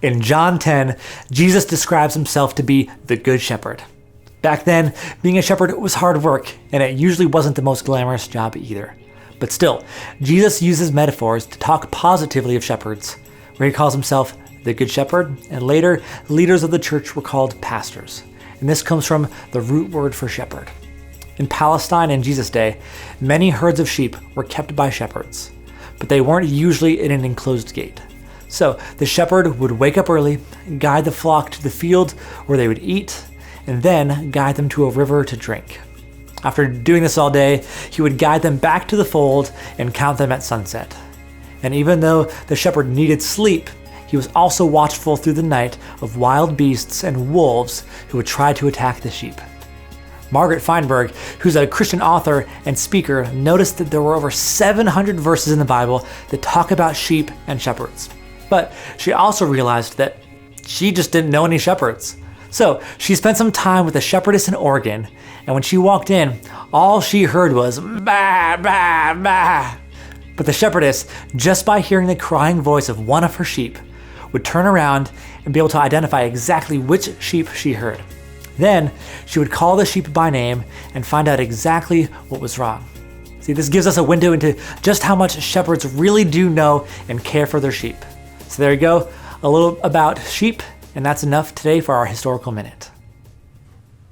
In John 10, Jesus describes himself to be the Good Shepherd. Back then, being a shepherd was hard work, and it usually wasn't the most glamorous job either. But still, Jesus uses metaphors to talk positively of shepherds, where he calls himself the Good Shepherd, and later, leaders of the church were called pastors. And this comes from the root word for shepherd. In Palestine in Jesus' day, many herds of sheep were kept by shepherds, but they weren't usually in an enclosed gate. So the shepherd would wake up early, guide the flock to the field where they would eat, and then guide them to a river to drink. After doing this all day, he would guide them back to the fold and count them at sunset. And even though the shepherd needed sleep, he was also watchful through the night of wild beasts and wolves who would try to attack the sheep. Margaret Feinberg, who's a Christian author and speaker, noticed that there were over 700 verses in the Bible that talk about sheep and shepherds. But she also realized that she just didn't know any shepherds. So she spent some time with a shepherdess in Oregon, and when she walked in, all she heard was bah, bah, bah. But the shepherdess, just by hearing the crying voice of one of her sheep, would turn around and be able to identify exactly which sheep she heard. Then she would call the sheep by name and find out exactly what was wrong. See, this gives us a window into just how much shepherds really do know and care for their sheep. So there you go, a little about sheep, and that's enough today for our Historical Minute.